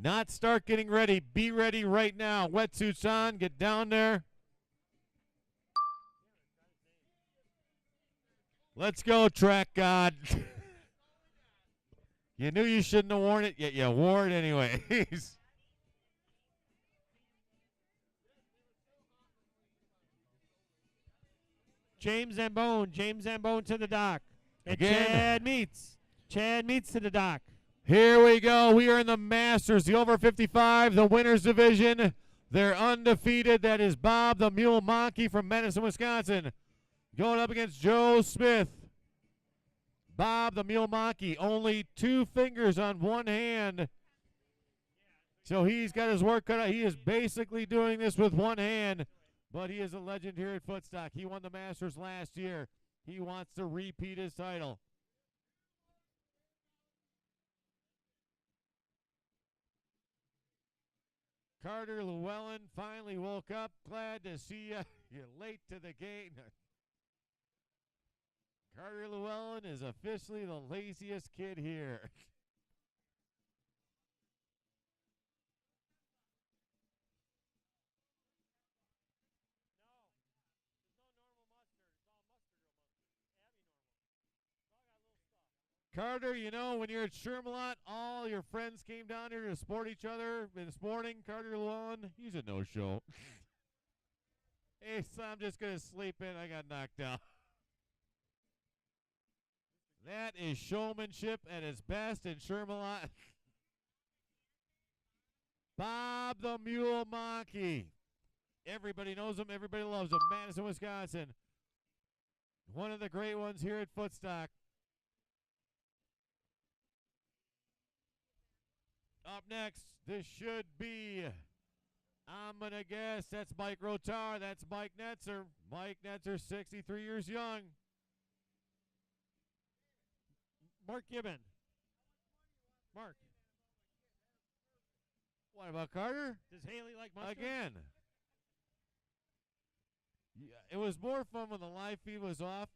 Not start getting ready. Be ready right now. Wetsuits on. Get down there. Let's go, track god. You knew you shouldn't have worn it, yet you wore it anyways. James Zambone to the dock. And Again. Chad Meets to the dock. Here we go. We are in the Masters, the over 55, the winners division. They're undefeated. That is Bob the Mule Monkey from Madison, Wisconsin, going up against Joe Smith. Bob the Mule Monkey, only 2 fingers on one hand. So he's got his work cut out. He is basically doing this with one hand, but he is a legend here at Footstock. He won the Masters last year. He wants to repeat his title. Carter Llewellyn finally woke up. Glad to see you. You're late to the game. Carter Llewellyn is officially the laziest kid here. Carter, you know, when you're at Shermalot, all your friends came down here to support each other this morning. Carter Llewellyn, he's a no-show. Hey, so I'm just going to sleep in. I got knocked out. That is showmanship at its best in Shermalot. Bob the Mule Monkey. Everybody knows him. Everybody loves him. Madison, Wisconsin. One of the great ones here at Footstock. Up next, this should be, I'm going to guess, that's Mike Rotar. That's Mike Netzer. Mike Netzer, 63 years young. Mark Gibbon. Mark. What about Carter? Does Haley like mustard? Again. Yeah, it was more fun when the live feed was off.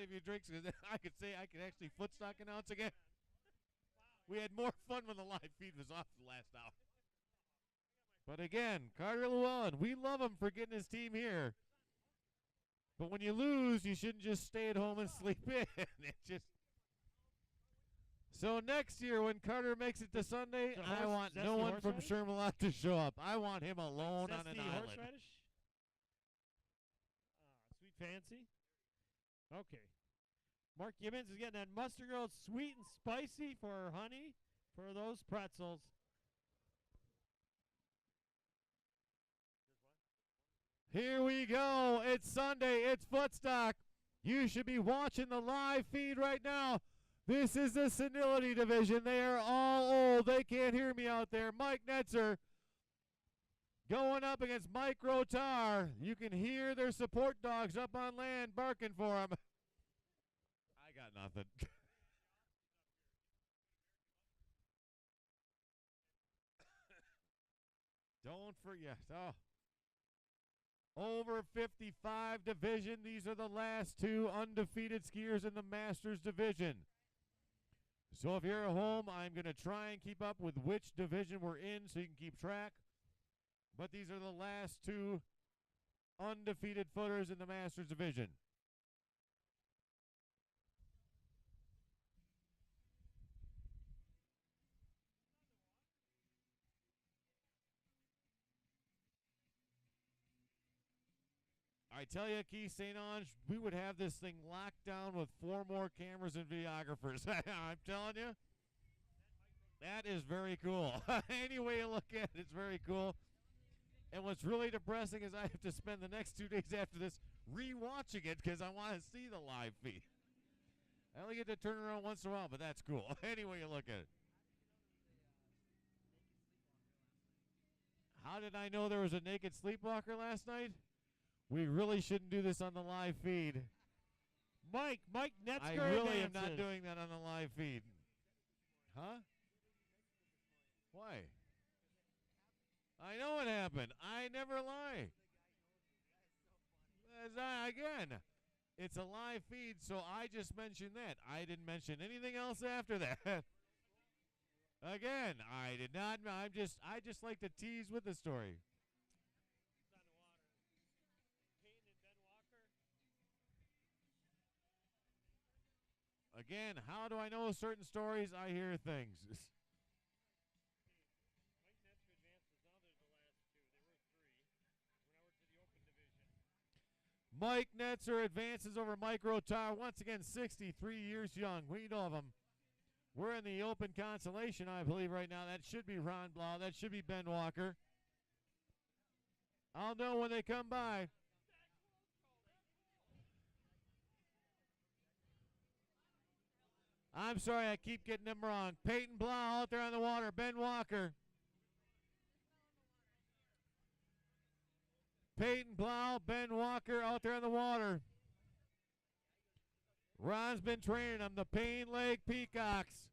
If you drink, I could say I could actually Footstock announce again. We had more fun when the live feed was off the last hour. But again, Carter Llewellyn, we love him for getting his team here. But when you lose, you shouldn't just stay at home and sleep in. So next year when Carter makes it to Sunday, I want no one from Shermalot to show up. I want him alone on an island. Horseradish? Sweet fancy. Okay. Mark Gibbons is getting that mustard grilled sweet and spicy for honey for those pretzels. Here we go. It's Sunday. It's Footstock. You should be watching the live feed right now. This is the senility division. They are all old. They can't hear me out there. Mike Netzer going up against Mike Rotar. You can hear their support dogs up on land barking for him. I got nothing. Don't forget. Oh. Over 55 division. These are the last 2 undefeated skiers in the Masters division. So if you're at home, I'm going to try and keep up with which division we're in so you can keep track. But these are the last 2 undefeated footers in the Masters division. I tell you, Keith St. Ange, we would have this thing locked down with 4 more cameras and videographers. I'm telling you, that is very cool. Any way you look at it, it's very cool. And what's really depressing is I have to spend the next 2 days after this re-watching it because I want to see the live feed. I only get to turn around once in a while, but that's cool. Any way you look at it. How did I know there was a naked sleepwalker last night? We really shouldn't do this on the live feed. Mike Netzger. I really am not doing that on the live feed. Huh? Why? I know what happened. I never lie. Again, it's a live feed, so I just mentioned that. I didn't mention anything else after that. Again, I did not. I just like to tease with the story. Again, how do I know certain stories? I hear things. Mike Netzer advances over Mike Rotar. Once again, 63 years young. We know of him. We're in the open consolation, I believe, right now. That should be Ron Blau. That should be Ben Walker. I'll know when they come by. I'm sorry, I keep getting them wrong. Peyton Blau out there on the water. Ben Walker. Peyton Blau, Ben Walker out there on the water. Ron's been training them, the Payne Lake Peacocks.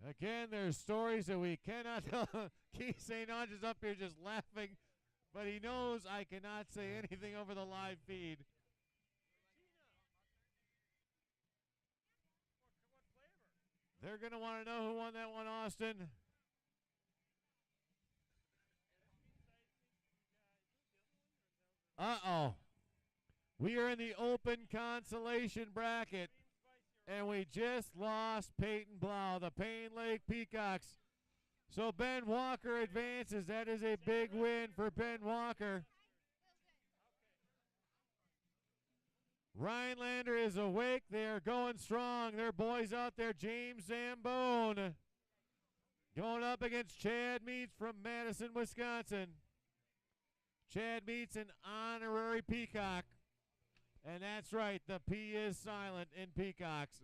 Again, there's stories that we cannot tell. Keith St. Ange is up here just laughing, but he knows I cannot say anything over the live feed. They're going to want to know who won that one, Austin. Uh-oh. We are in the open consolation bracket, and we just lost Peyton Blau, the Payne Lake Peacocks. So Ben Walker advances. That is a big win for Ben Walker. Rhinelander is awake. They are going strong. Their boys out there, James Zambone, going up against Chad Meets from Madison, Wisconsin. Chad Meets an honorary Peacock. And that's right, the P is silent in Peacocks.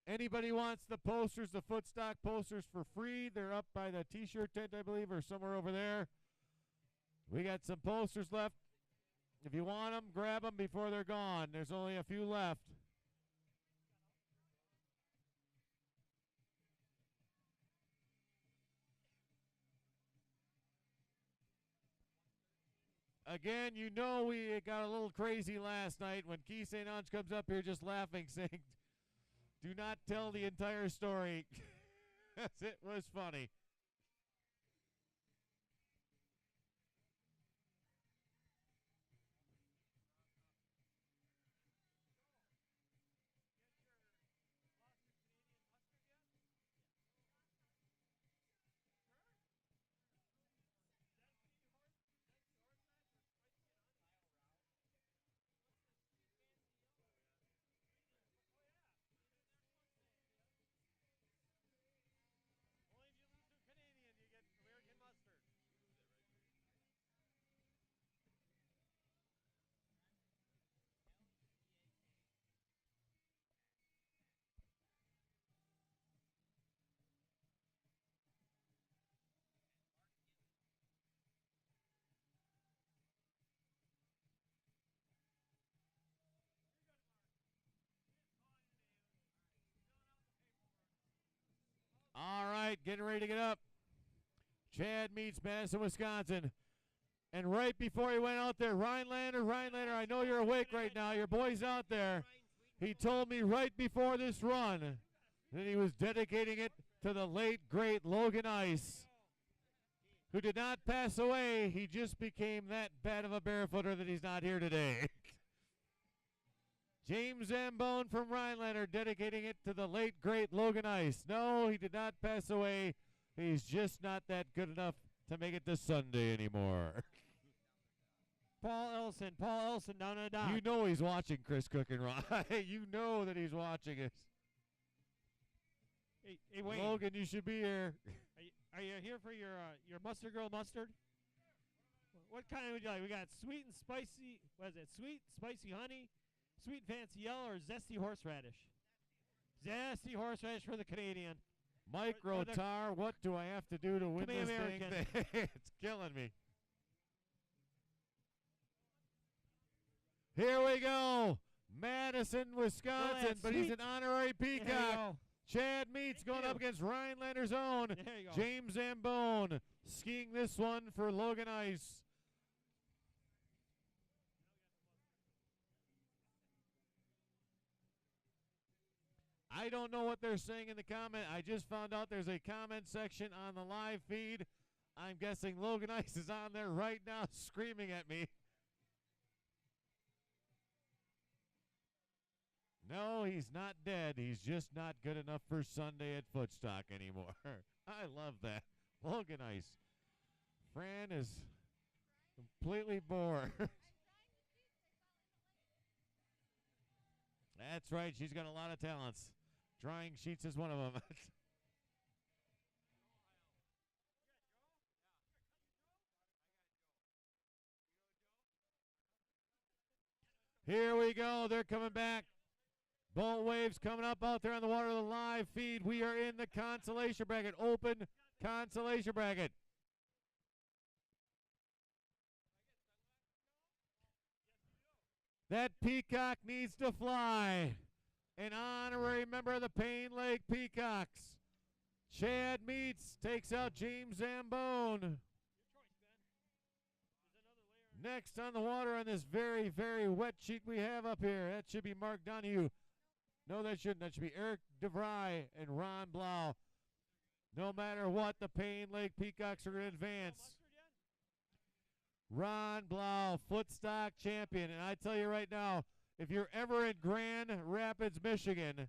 Anybody wants the posters, the Footstock posters for free? They're up by the t-shirt tent, I believe, or somewhere over there. We got some posters left. If you want them, grab them before they're gone. There's only a few left. Again, you know we got a little crazy last night when Keith St. Ange comes up here just laughing, saying, do not tell the entire story. It was funny. All right, getting ready to get up. Chad Meets Madison, Wisconsin. And right before he went out there, Rhinelander, I know you're awake right now. Your boy's out there. He told me right before this run that he was dedicating it to the late, great Logan Ice, who did not pass away. He just became that bad of a barefooter that he's not here today. James Zambone from Rhinelander dedicating it to the late, great Logan Ice. No, he did not pass away. He's just not that good enough to make it to Sunday anymore. Paul Elson down at the dock. You know he's watching Chris Cook and Ron. You know that he's watching us. Hey, Wayne. Logan, you should be here. Are you here for your Mustard Girl mustard? What kind would you like? We got sweet and spicy. What is it? Sweet, spicy honey, sweet and fancy yellow, or zesty horseradish? Zesty horseradish for the Canadian. Micro tar, what do I have to do to win be this American. thing? It's killing me. Here we go. Madison, Wisconsin, but he's an honorary peacock. Chad Meets going up against Rhinelander's own There you go. James Zambone, skiing this one for Logan Ice. I don't know what they're saying in the comment. I just found out there's a comment section on the live feed. I'm guessing Logan Ice is on there right now screaming at me. No, he's not dead. He's just not good enough for Sunday at Footstock anymore. I love that. Logan Ice. Fran is completely bored. That's right. She's got a lot of talents. Drying sheets is one of them. Here we go. They're coming back. Boat waves coming up out there on the water of the live feed. We are in the consolation bracket. Open consolation bracket. That peacock needs to fly. An honorary member of the Payne Lake Peacocks. Chad Meets takes out James Zambone. Next on the water on this very, very wet sheet we have up here. That should be Mark Donahue. No, that shouldn't. That should be Eric DeVry and Ron Blau. No matter what, the Payne Lake Peacocks are going to advance. Ron Blau, Footstock champion. And I tell you right now, if you're ever in Grand Rapids, Michigan,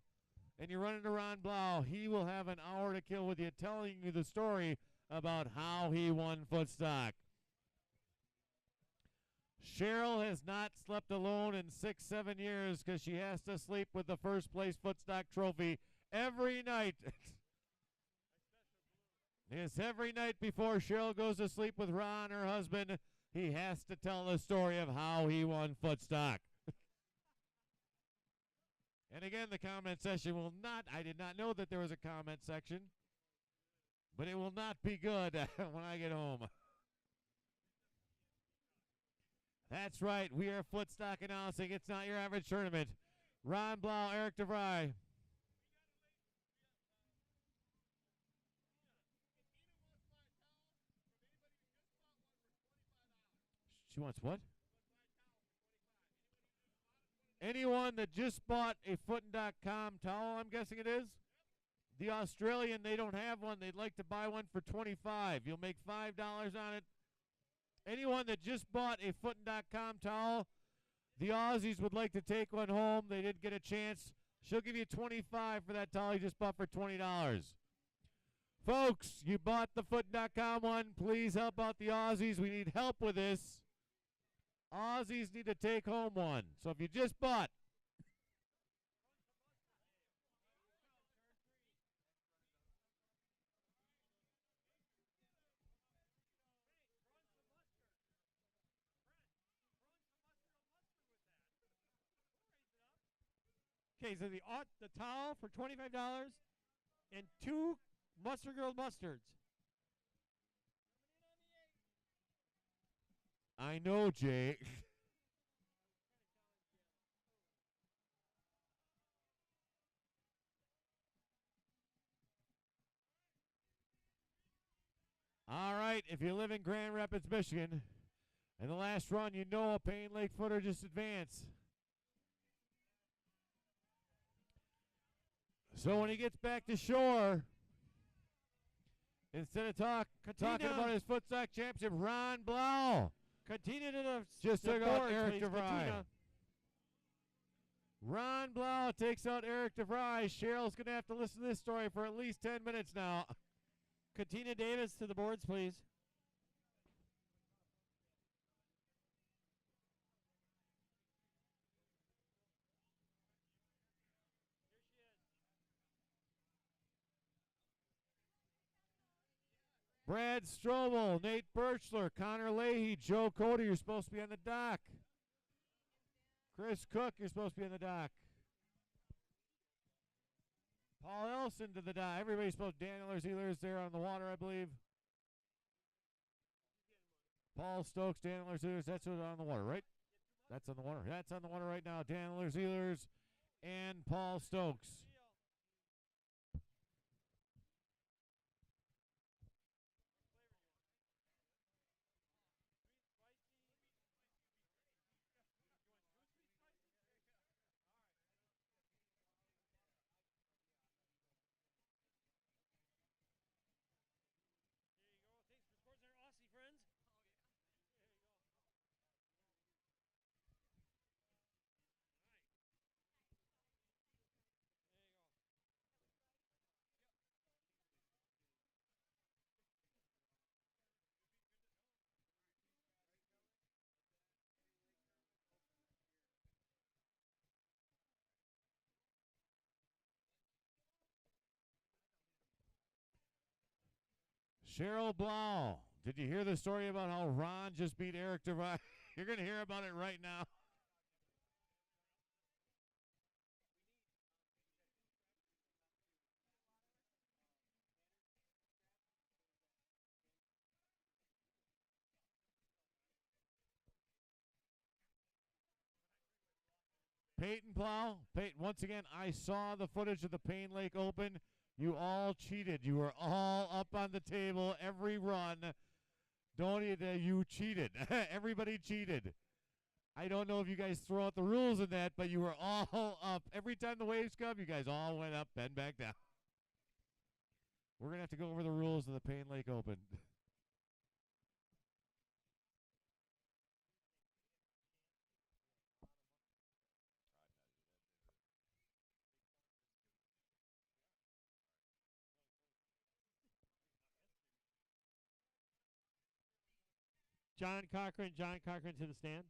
and you run into Ron Blau, he will have an hour to kill with you telling you the story about how he won Footstock. Cheryl has not slept alone in 6-7 years because she has to sleep with the first place Footstock trophy every night. Yes, every night before Cheryl goes to sleep with Ron, her husband, he has to tell the story of how he won Footstock. And again, the comment section will not, I did not know that there was a comment section, but it will not be good when I get home. That's right. We are Footstock announcing it's not your average tournament. Ron Blau, Eric DeVry. She wants what? Anyone that just bought a Foot'n.com towel, I'm guessing it is. The Australian, they don't have one. They'd like to buy one for $25. You'll make $5 on it. Anyone that just bought a Foot'n.com towel, the Aussies would like to take one home. They didn't get a chance. She'll give you $25 for that towel you just bought for $20. Folks, you bought the Foot'n.com one. Please help out the Aussies. We need help with this. Aussies need to take home one. So if you just bought, Okay, so the towel for $25 and 2 Mustard Girl mustards. I know, Jay. All right, if you live in Grand Rapids, Michigan, and the last run, you know a Payne Lake footer just advanced. So when he gets back to shore, instead of talking about his Footstock championship, Ron Blau Katina to the just the took out boards, Eric please. DeVry. Katina. Ron Blau takes out Eric DeVry. Cheryl's going to have to listen to this story for at least 10 minutes now. Katina Davis to the boards, please. Brad Strobel, Nate Birchler, Connor Leahy, Joe Cody, you're supposed to be on the dock. Chris Cook, you're supposed to be on the dock. Paul Elson to the dock. Everybody's supposed to. Dan Zealers there on the water, I believe. Paul Stokes, Dan Zealers, that's on the water, right? That's on the water. That's on the water right now. Dan Zealers and Paul Stokes. Cheryl Blau. Did you hear the story about how Ron just beat Eric Devine? You're going to hear about it right now. Peyton Plow. Peyton, once again, I saw the footage of the Payne Lake Open. You all cheated. You were all up on the table every run. You cheated. Everybody cheated. I don't know if you guys throw out the rules in that, but you were all up. Every time the waves come, you guys all went up, then back down. We're going to have to go over the rules of the Payne Lake Open. John Cochran to the stand.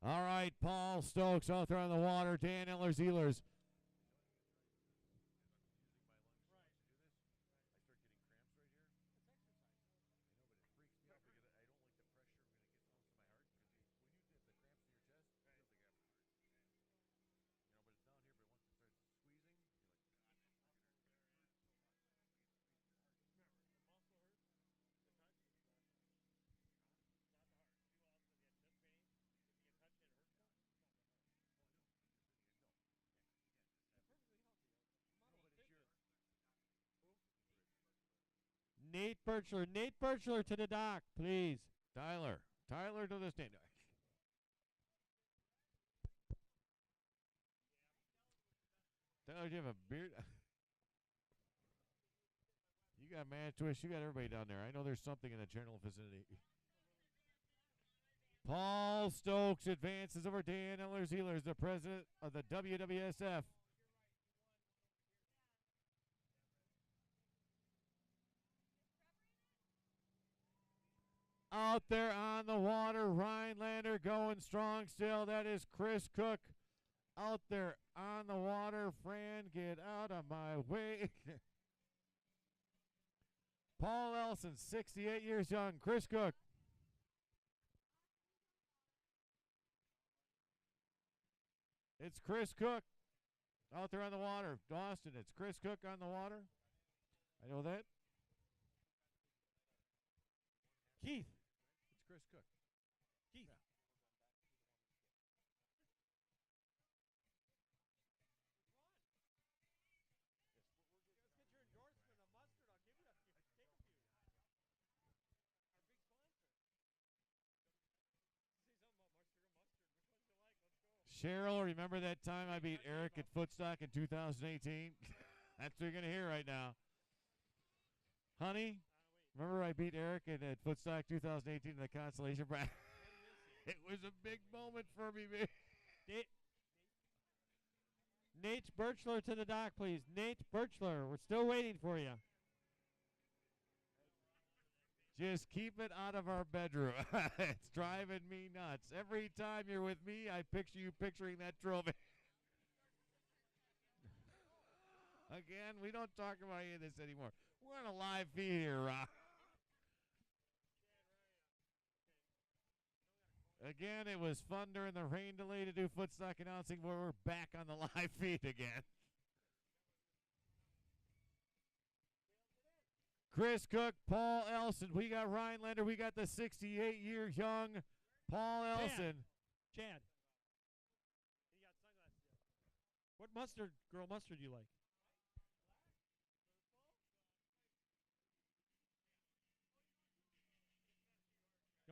All right, Paul Stokes out there on the water. Dan Zealers. Nate Birchler to the dock, please. Tyler to the stand. Tyler, do you have a beard? You got Man Twist. You got everybody down there. I know there's something in the general vicinity. Paul Stokes advances over Dan Zealers, the president of the WWSF. Out there on the water, Rhinelander going strong still. That is Chris Cook. Out there on the water, Fran, get out of my way. Paul Elson, 68 years young. Chris Cook. It's Chris Cook out there on the water. Dawson, it's Chris Cook on the water. I know that. Keith. It's Chris Cook. Keith. Yeah. Cheryl, remember that time I beat Eric at Footstock in 2018? That's what you're going to hear right now. Honey, remember I beat Eric at Footstock 2018 in the consolation prize? It was a big moment for me, man. Nate Birchler to the dock, please. Nate Birchler, we're still waiting for you. Just keep it out of our bedroom. It's driving me nuts. Every time you're with me, I picture you picturing that trophy. Again, we don't talk about any of this anymore. We're on a live feed here, Rob. Again, it was fun during the rain delay to do Footstock announcing, but we're back on the live feed again. Chris Cook, Paul Elson. We got Rhinelander. We got the 68-year young Paul Elson. Chad. You got sunglasses. What mustard, girl mustard, do you like?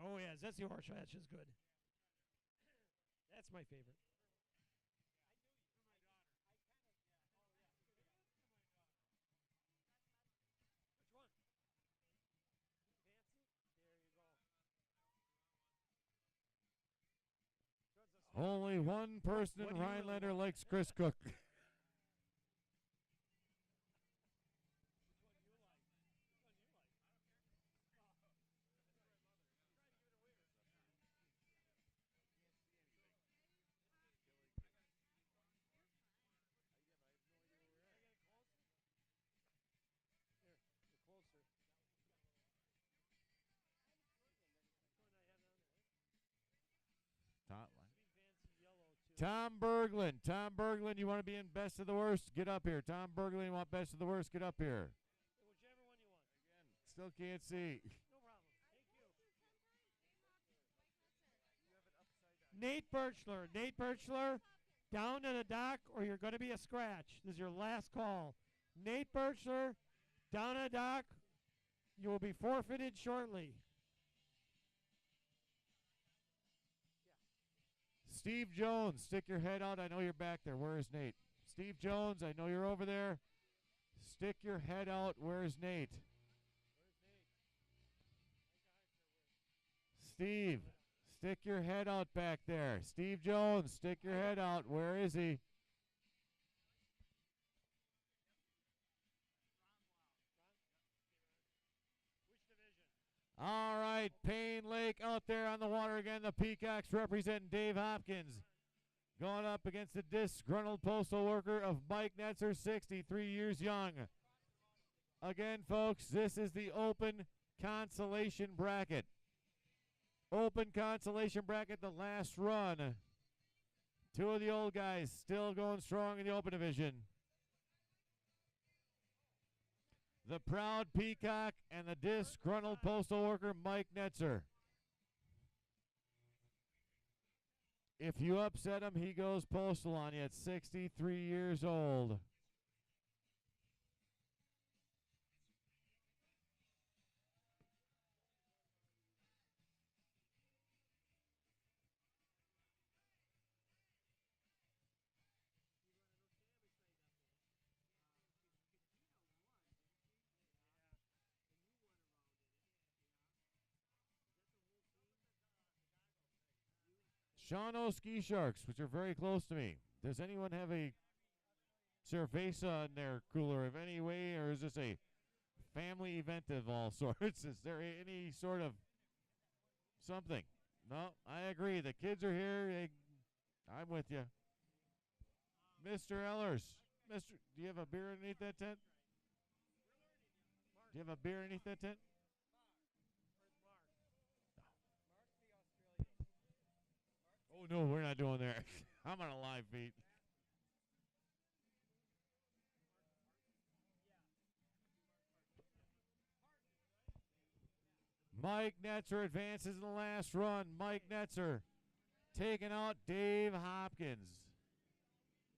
Oh, yeah, zesty horseradish is good. That's my favorite. Only one person in Rhinelander likes Chris Cook. Tom Berglund. Tom Berglund, you want to be in best of the worst? Get up here. Tom Berglund, you want best of the worst? Get up here. Whichever one you want. Again, still can't see. No problem. Thank you. Nate Birchler. Nate Birchler, down to the dock or you're going to be a scratch. This is your last call. Nate Birchler, down to the dock. You will be forfeited shortly. Steve Jones, stick your head out. I know you're back there. Where is Nate? Steve Jones, I know you're over there. Stick your head out. Where's Nate? Steve, stick your head out back there. Steve Jones, stick your head out. Where is he? All right, Payne Lake out there on the water again. The Peacocks representing Dave Hopkins. Going up against the disgruntled postal worker of Mike Netzer, 63 years young. Again, folks, this is the open consolation bracket. Open consolation bracket, the last run. Two of the old guys still going strong in the open division. The proud Peacock and the disgruntled postal worker, Mike Netzer. If you upset him, he goes postal on you at 63 years old. Shawano Ski Sharks, which are very close to me. Does anyone have a cerveza in their cooler of any way, or is this a family event of all sorts? Is there any sort of something? No, I agree. The kids are here. I'm with you. Mr. Ellers, do you have a beer underneath that tent? Do you have a beer underneath that tent? Oh, no, we're not doing that. I'm on a live feed. Mike Netzer advances in the last run. Mike Netzer taking out Dave Hopkins.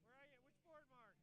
Where are you? Which board, Mark?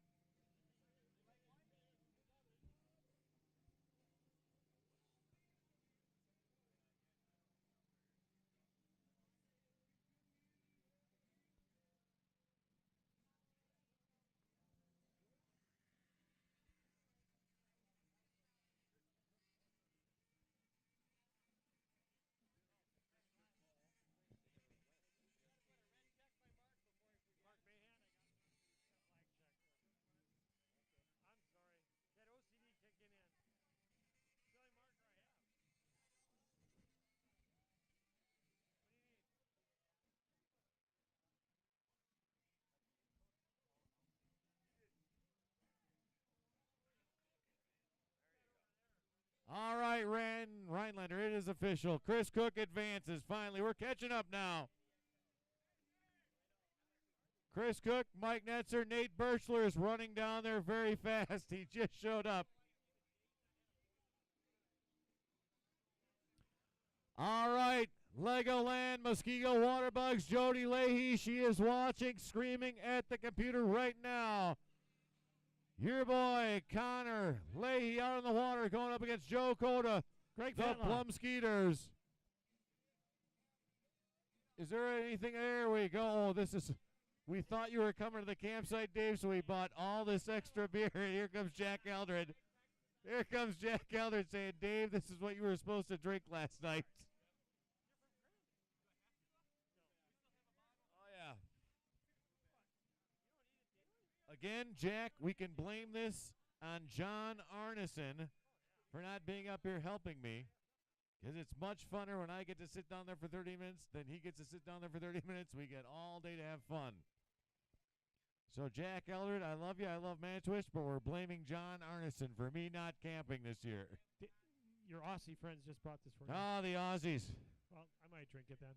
right, Rhinelander. It is official. Chris Cook advances. Finally, we're catching up now. Chris Cook, Mike Netzer, Nate Birchler is running down there very fast. He just showed up. All right, Legoland, Muskego Waterbugs, Jody Leahy. She is watching, screaming at the computer right now. Your boy, Connor Leahy, out in the water, going up against Joe Cota, Greg the Fetla. Plum Skeeters. Is there anything? There we go. This is... We thought you were coming to the campsite, Dave, so we bought all this extra beer. And here comes Jack Eldred. Here comes Jack Eldred saying, Dave, this is what you were supposed to drink last night. Oh, yeah. Again, Jack, we can blame this on John Arneson for not being up here helping me. Because it's much funner when I get to sit down there for 30 minutes than he gets to sit down there for 30 minutes. We get all day to have fun. So, Jack Eldred, I love you. I love Manitwish, but we're blaming John Arneson for me not camping this year. Your Aussie friends just brought this for you. Oh, the Aussies. Well, I might drink it then.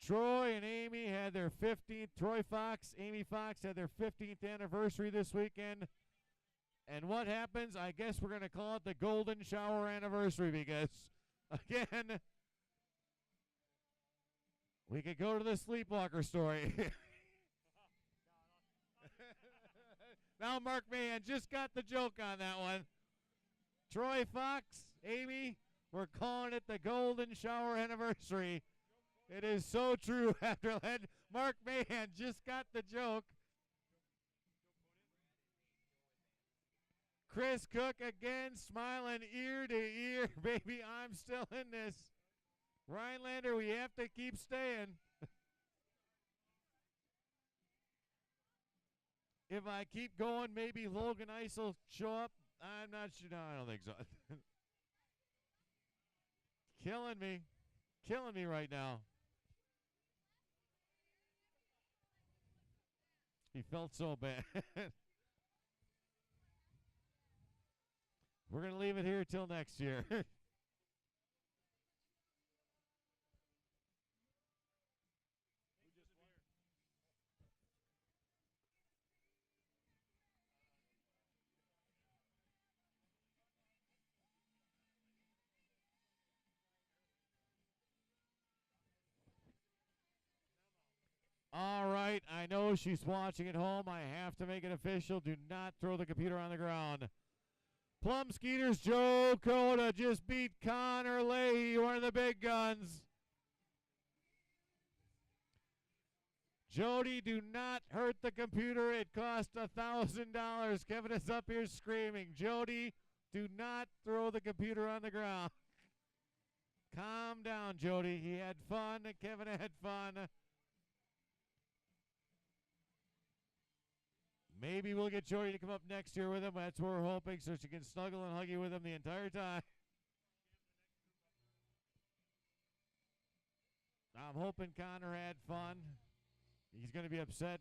Troy and Amy had their 15th. Troy Fox, Amy Fox had their 15th anniversary this weekend. And what happens? I guess we're going to call it the Golden Shower Anniversary because, again, we could go to the Sleepwalker story. Now Mark Mahan just got the joke on that one. Troy Fox, Amy, we're calling it the Golden Shower Anniversary. It is so true after that. Mark Mahan just got the joke. Chris Cook again smiling ear to ear. Baby, I'm still in this. Rhinelander, we have to keep staying. If I keep going, maybe Logan Ice will show up. I'm not sure. No, I don't think so. Killing me. Killing me right now. He felt so bad. We're going to leave it here till next year. All right, I know she's watching at home. I have to make it official. Do not throw the computer on the ground. Plum Skeeters, Joe Cota just beat Connor Leahy, one of the big guns. Jody, do not hurt the computer. It cost $1,000. Kevin is up here screaming. Jody, do not throw the computer on the ground. Calm down, Jody. He had fun. Kevin had fun. Maybe we'll get Jody to come up next year with him. That's what we're hoping, so she can snuggle and huggy with him the entire time. I'm hoping Connor had fun. He's going to be upset.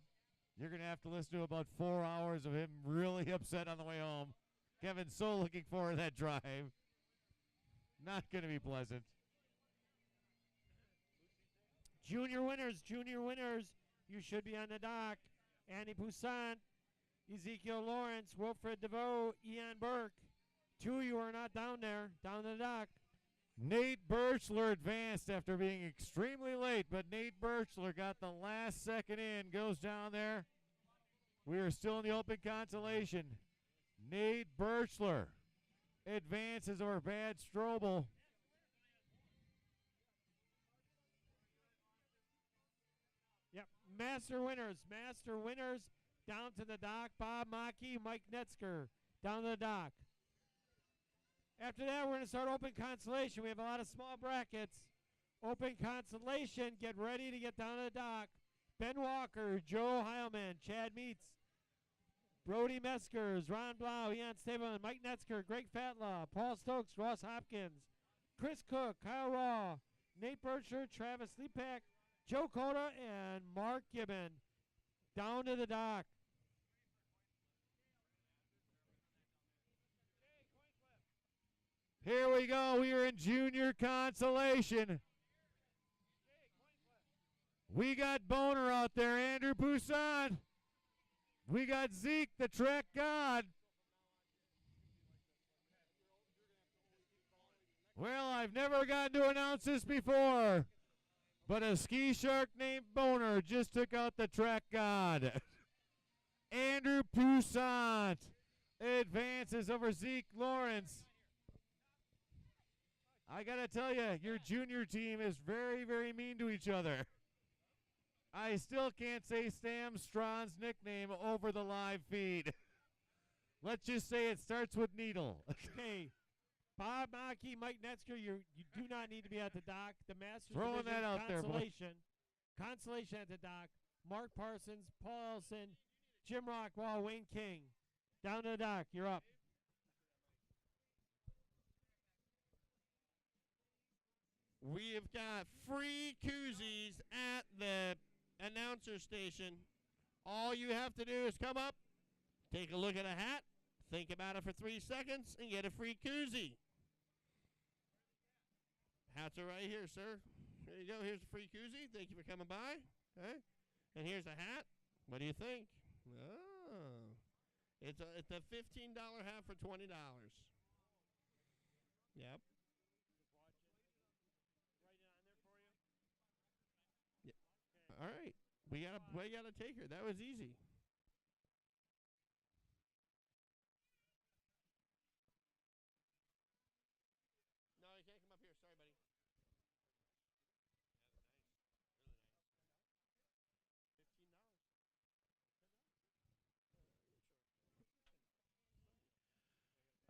You're going to have to listen to about 4 hours of him really upset on the way home. Kevin's so looking forward to that drive. Not going to be pleasant. Junior winners. You should be on the dock. Annie Poussaint, Ezekiel Lawrence, Wilfred DeVoe, Ian Burke. 2 you are not down there, down the dock. Nate Birchler advanced after being extremely late, but Nate Birchler got the last second in, goes down there. We are still in the open consolation. Nate Birchler advances over Bad Strobel. Yep, master winners, down to the dock. Bob Mackey, Mike Netzker, down to the dock. After that, we're going to start open consolation. We have a lot of small brackets. Open consolation, get ready to get down to the dock. Ben Walker, Joe Heilman, Chad Meets, Brody Meskers, Ron Blau, Ian Stableman, Mike Netzker, Greg Fatlaw, Paul Stokes, Ross Hopkins, Chris Cook, Kyle Raw, Nate Bircher, Travis Leapak, Joe Cota, and Mark Gibbon. Down to the dock. Here we go. We are in junior consolation. We got Boner out there, Andrew Poussin. We got Zeke, the track god. Well, I've never gotten to announce this before, but a ski shark named Boner just took out the track god. Andrew Poussin advances over Zeke Lawrence. I got to tell you, your junior team is very, very mean to each other. I still can't say Sam Strawn's nickname over the live feed. Let's just say it starts with Needle. Okay. Bob Mackey, Mike Netzker, you do not need to be at the dock. The Masters Throwing Division that out there, boy. Consolation at the dock. Mark Parsons, Paul Elson, Jim Rockwell, Wayne King. Down to the dock. You're up. We have got free koozies at the announcer station. All you have to do is come up, take a look at a hat, think about it for 3 seconds, and get a free koozie. Hats are right here, sir. There you go. Here's a free koozie. Thank you for coming by. Okay. And here's a hat. What do you think? Oh. It's a $15 hat for $20. Yep. All right. We gotta take her. That was easy. No, you can't come up here. Sorry, buddy.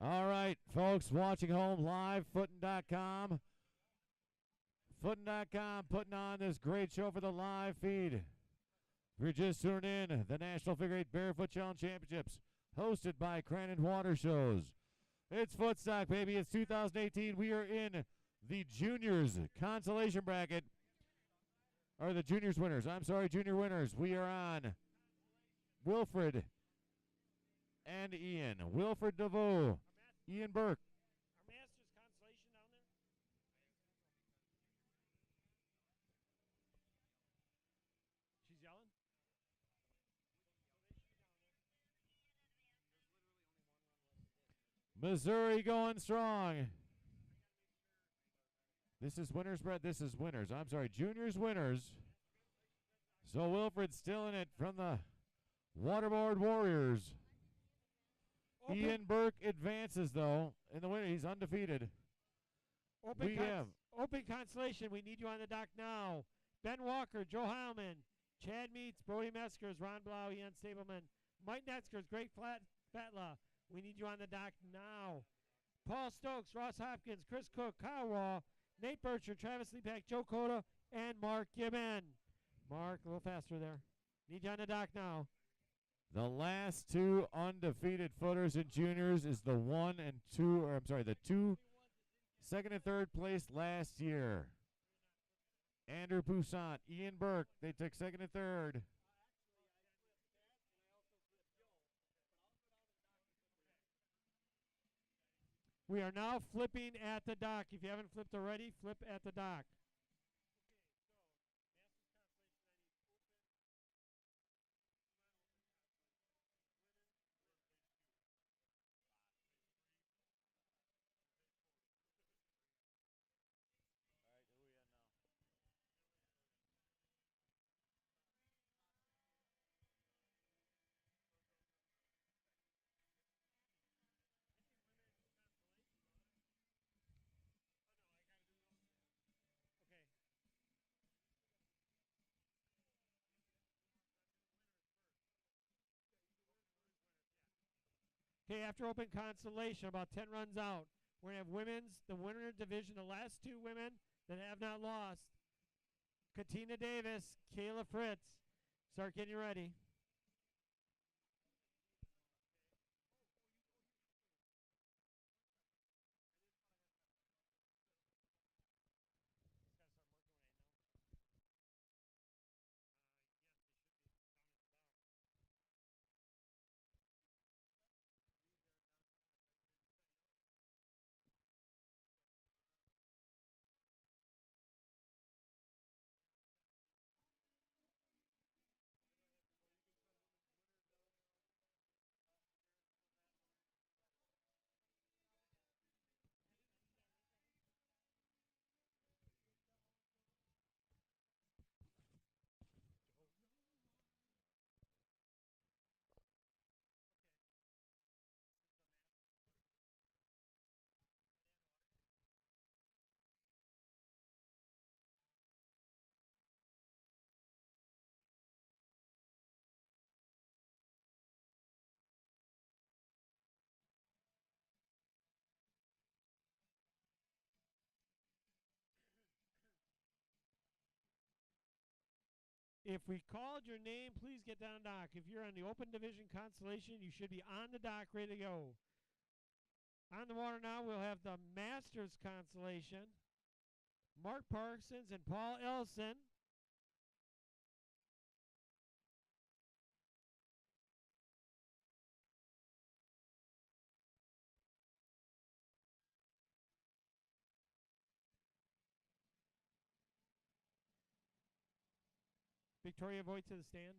All right, folks, watching home live, Footin.com. Footin.com putting on this great show for the live feed. If you're just tuning in, the National Figure 8 Barefoot Challenge Championships, hosted by Crandon Water Shows. It's Footstock, baby. It's 2018. We are in the juniors consolation bracket. Or the juniors winners. I'm sorry, junior winners. We are on Wilfred and Ian. Wilfred DeVoe. Ian Burke. Our Masters consolation down there? She's yelling? Missouri going strong. This is winners, Brett. This is winners. I'm sorry, juniors winners. So Wilfred's still in it from the Waterboard Warriors. Ian Burke advances, though, in the winner. He's undefeated. Open consolation. We need you on the dock now. Ben Walker, Joe Heilman, Chad Meets, Brody Meskers, Ron Blau, Ian Stableman, Mike Netzkers, Greg Fatla. We need you on the dock now. Paul Stokes, Ross Hopkins, Chris Cook, Kyle Raw, Nate Bircher, Travis Leapak, Joe Cota, and Mark Gibbon. Mark, a little faster there. Need you on the dock now. The last two undefeated footers in juniors is the the two second and third place last year. Andrew Poussin, Ian Burke, they took second and third. We are now flipping at the dock. If you haven't flipped already, flip at the dock. Okay, after open consolation, about 10 runs out, we're going to have the winner division, the last two women that have not lost. Katina Davis, Kayla Fritz. Start getting ready. If we called your name, please get down dock. If you're on the open division constellation, you should be on the dock ready to go. On the water now, we'll have the Masters constellation. Mark Parsons and Paul Ellison. Victoria Voigt to the stand.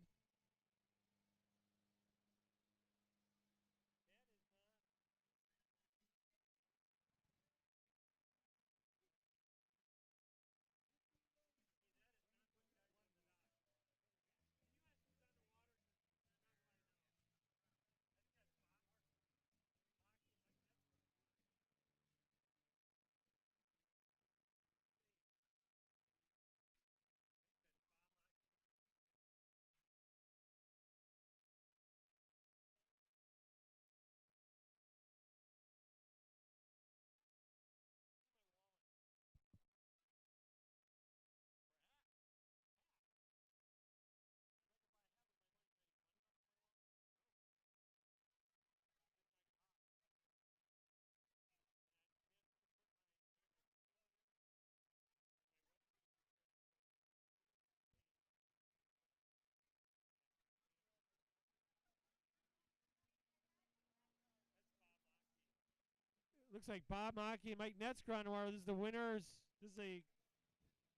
Looks like Bob Mackey and Mike Netzker on the water. This is the winners. This is a And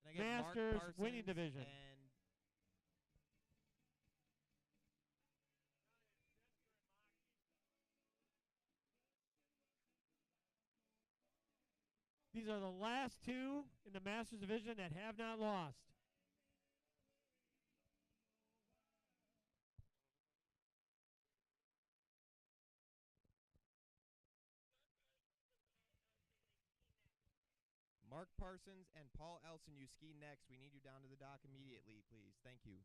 I get Mark Masters Parsons winning division. And These are the last two in the Masters division that have not lost. Mark Parsons and Paul Elson, you ski next. We need you down to the dock immediately, please. Thank you.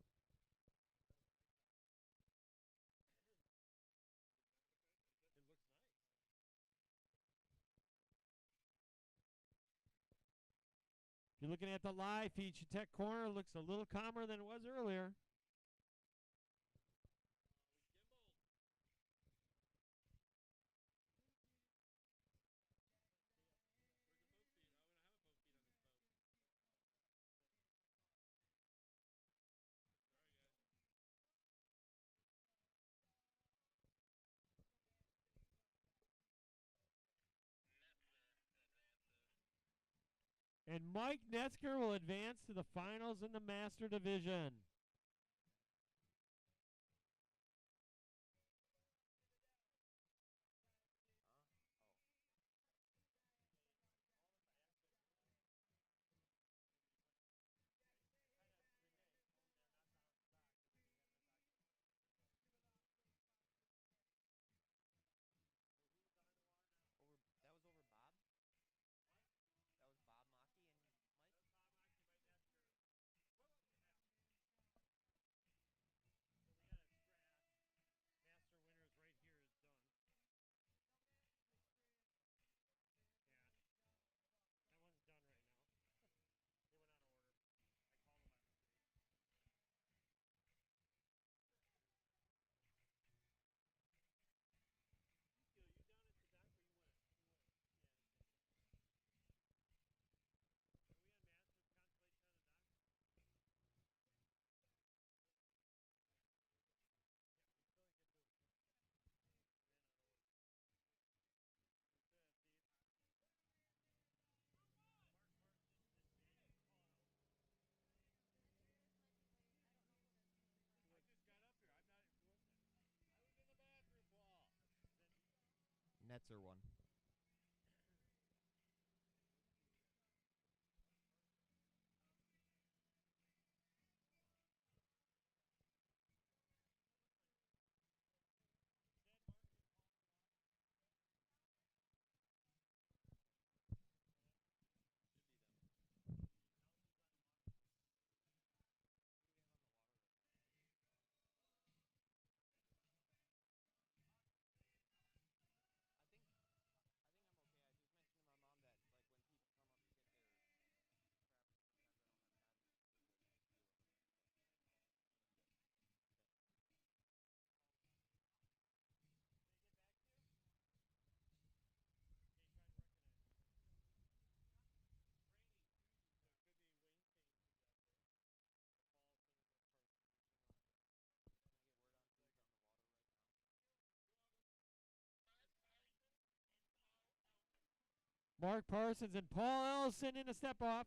If you're looking at the live feed, Tech Corner looks a little calmer than it was earlier. And Mike Netzker will advance to the finals in the Master Division. Netzer won. Mark Parsons and Paul Ellison in a step off.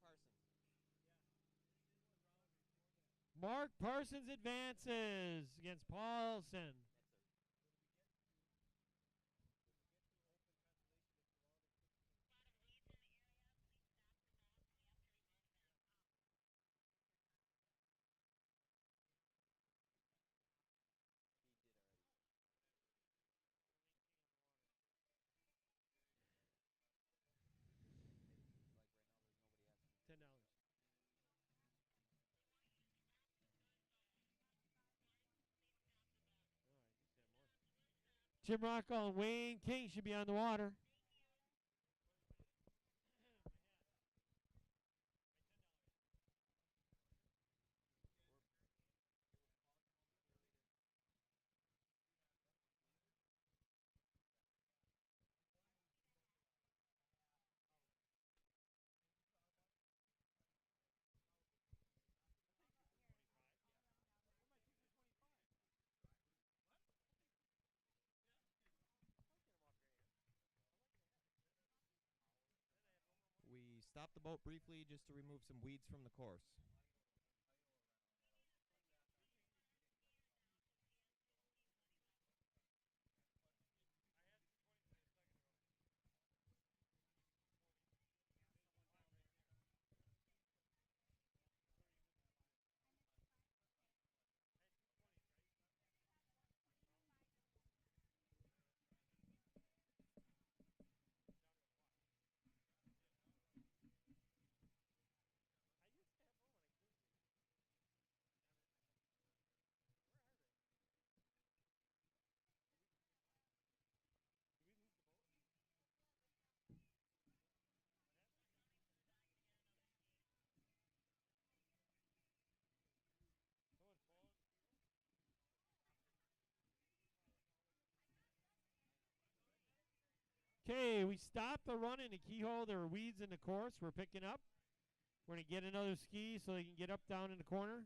Mark Parsons. Mark Parsons advances against Paul Ellison. $10. Jim Rocco and Wayne King should be on the water. We stopped the boat briefly just to remove some weeds from the course. Okay, we stopped the run in the keyhole. There were weeds in the course. We're picking up. We're going to get another ski so they can get up down in the corner.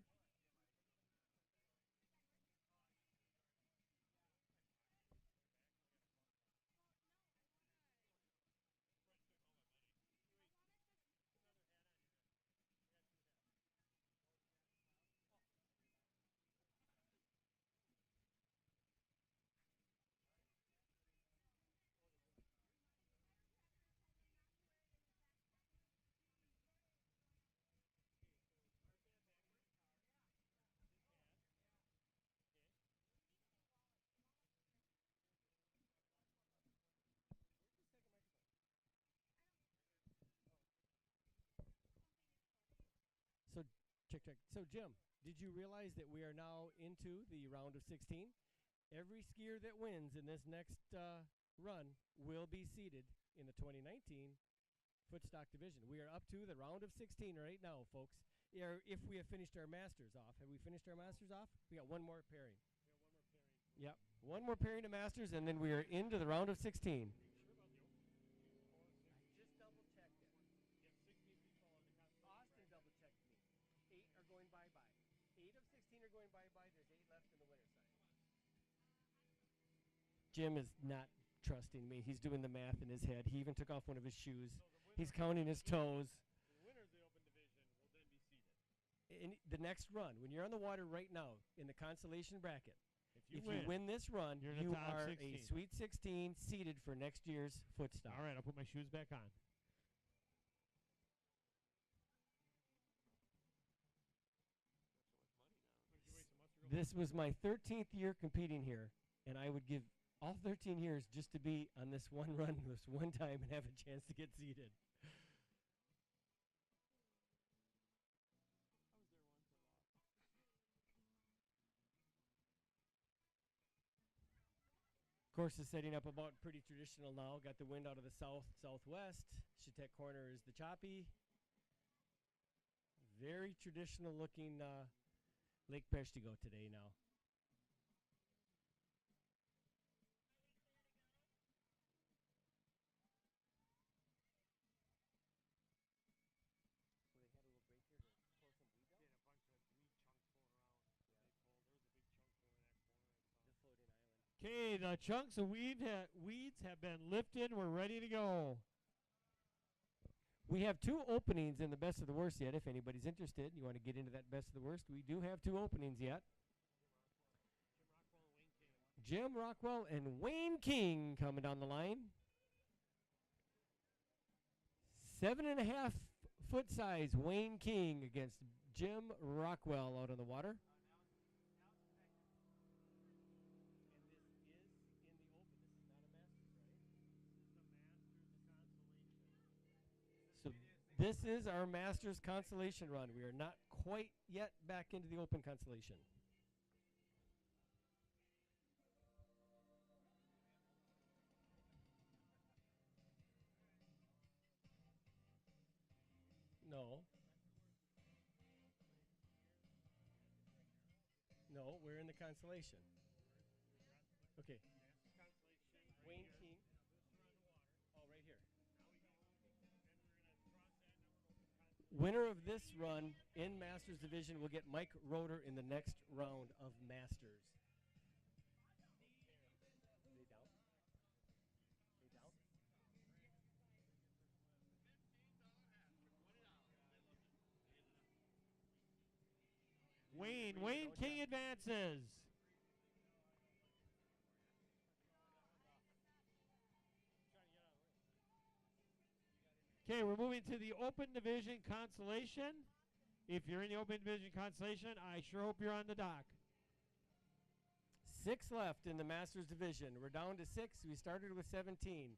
So, check. So, Jim, did you realize that we are now into the round of 16? Every skier that wins in this next run will be seated in the 2019 Footstock division. We are up to the round of 16 right now, folks. If we have finished our masters off. Have we finished our masters off? We got one more pairing. Yep, one more pairing of masters, and then we are into the round of 16. Just double checked it. Austin double checked me. 8 are going bye-bye. 8 of 16 are going bye-bye. There's 8 left in the winner's side. Jim is not trusting me. He's doing the math in his head. He even took off one of his shoes. He's counting his toes. The winner of the open division will then be seated. In the next run, when you're on the water right now in the consolation bracket, If if you win this run, you're in the you top are 16. a Sweet 16 seeded for next year's Footstock. All right, I'll put my shoes back on. This was my 13th year competing here, and I would give all 13 years just to be on this one run this one time and have a chance to get seated. Course is setting up about pretty traditional now. Got the wind out of the south-southwest. Chetek corner is the choppy. Very traditional looking Lake Peshtigo today now. Okay, the chunks of weeds have been lifted. We're ready to go. We have 2 openings in the best of the worst yet. If anybody's interested, you want to get into that best of the worst, we do have 2 openings yet. Jim Rockwell and Wayne King coming down the line. 7.5 foot size Wayne King against Jim Rockwell out on the water. So this is our Masters Consolation run. We are not quite yet back into the Open Consolation. No. No, we're in the Consolation. Okay. Wayne King. Oh, right here. Winner of this run in Masters Division will get Mike Roeder in the next round of Masters. Lay down. Lay down. Wayne King advances. Okay, we're moving to the Open Division Consolation. If you're in the Open Division Consolation, I sure hope you're on the dock. 6 left in the Masters Division. We're down to 6. We started with 17.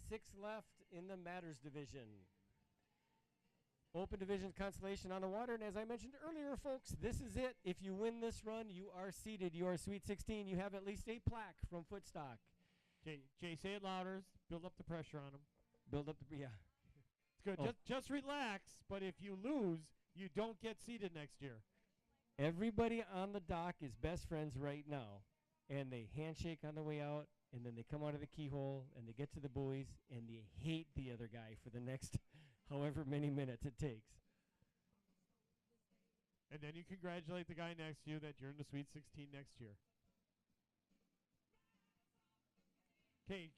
6 left in the Matters Division. Open Division Consolation on the water. And as I mentioned earlier, folks, this is it. If you win this run, you are seeded. You are Sweet 16. You have at least a plaque from Footstock. Jay, say it louder. Build up the pressure on him. Build up the, yeah. It's good. Oh. Just relax. But if you lose, you don't get seated next year. Everybody on the dock is best friends right now. And they handshake on the way out. And then they come out of the keyhole. And they get to the buoys. And they hate the other guy for the next however many minutes it takes. And then you congratulate the guy next to you that you're in the Sweet 16 next year. Okay,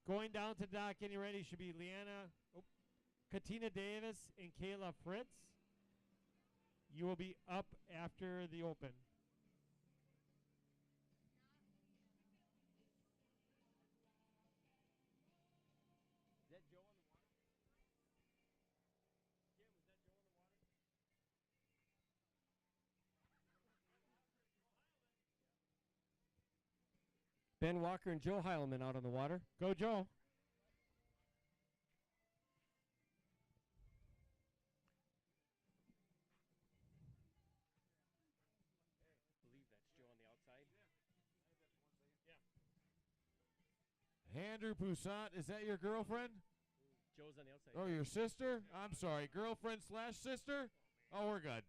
going down to dock, getting ready should be Katina Davis and Kayla Fritz. You will be up after the Open. Is that Joe on the water? Kim, is that Joe on the water? Ben Walker and Joe Heilman out on the water. Go, Joe. I believe that's Joe on the outside. Andrew Poussant, is that your girlfriend? Joe's on the outside. Oh, your sister? I'm sorry, girlfriend / sister? Oh, we're good.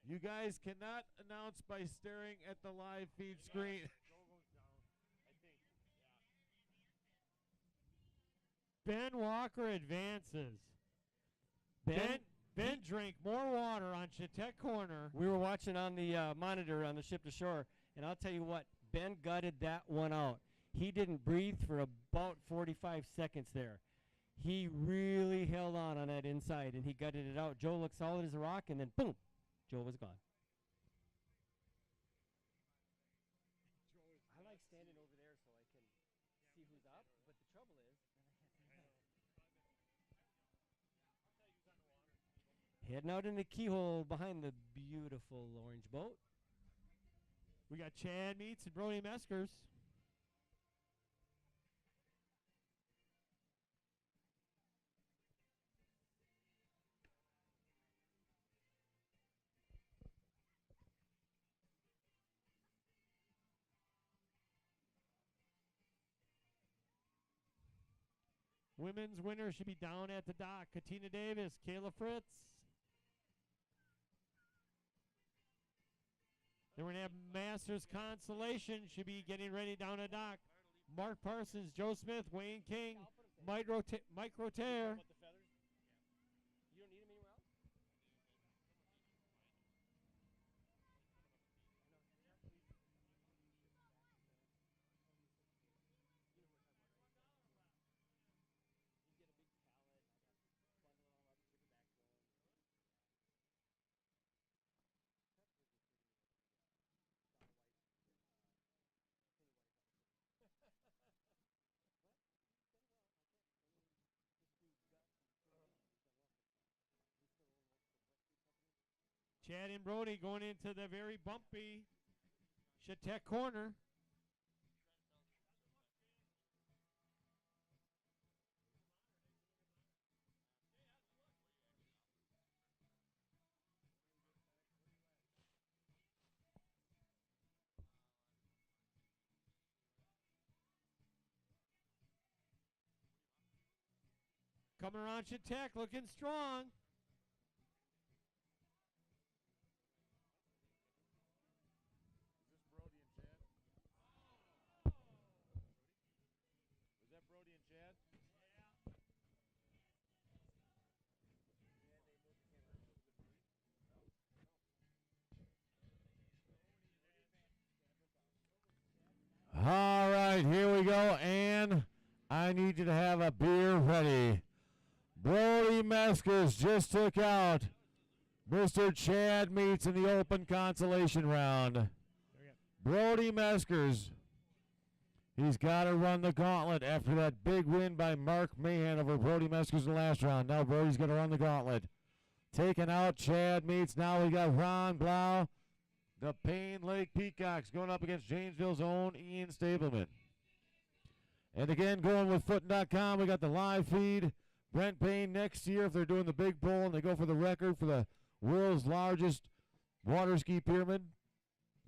You guys cannot announce by staring at the live feed screen. Ben Walker advances. Ben drank more water on Chetek Corner. We were watching on the monitor on the ship to shore, and I'll tell you what, Ben gutted that one out. He didn't breathe for about 45 seconds there. He really held on that inside, and he gutted it out. Joe looked solid as a rock, and then boom, Joe was gone. I like standing over there so I can see who's up, but the trouble is, Heading out in the keyhole behind the beautiful orange boat. We got Chad Meets and Brody Meskers. Women's winner should be down at the dock. Katina Davis, Kayla Fritz. Then we're going to have Masters Consolation should be getting ready down at dock. Mark Parsons, Joe Smith, Wayne King, Mike Rotere. You don't need him anywhere else? Chad and Brody going into the very bumpy Shatek corner. Coming around Shatek, looking strong. Is that Brody and Chad? All right, here we go, and I need you to have a beer ready. Brody Meskers just took out Mr. Chad Meets in the open consolation round. Brody Meskers, he's got to run the gauntlet after that big win by Mark Mahan over Brody Meskers in the last round. Now Brody's going to run the gauntlet. Taking out Chad Meets. Now we got Ron Blau. The Payne Lake Peacocks going up against Janesville's own Ian Stableman. And again, going with Footin.com, we got the live feed. Brent Payne next year, if they're doing the big bowl and they go for the record for the world's largest water ski pyramid.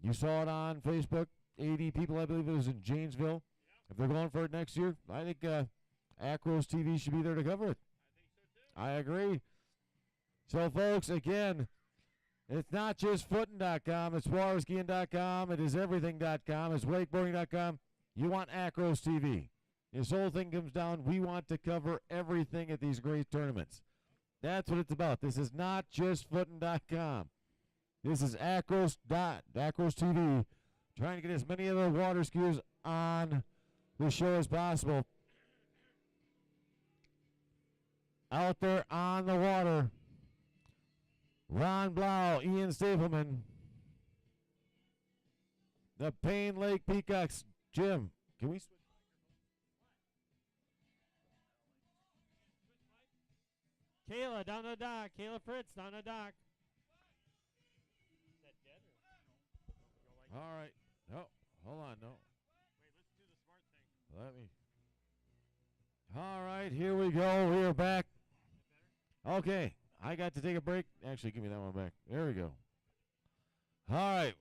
You saw it on Facebook. 80 people, I believe it was in Janesville. If they're going for it next year, I think Acros TV should be there to cover it. I agree. So, folks, again, it's not just Footin.com. It's waterskiing.com. It is everything.com. It's wakeboarding.com. You want Acros TV. This whole thing comes down, we want to cover everything at these great tournaments. That's what it's about. This is not just Footin.com. This is Acros TV, trying to get as many of the water skiers on the show as possible. Out there on the water, Ron Blau, Ian Stapleman, the Payne Lake Peacocks. Jim, can we switch? Kayla down the dock. Kayla Fritz down the dock. Is that dead All right. No, hold on. No. Wait, let's do the smart thing. Let me. All right, here we go. We are back. Okay, I got to take a break. Actually, give me that one back. There we go. All right,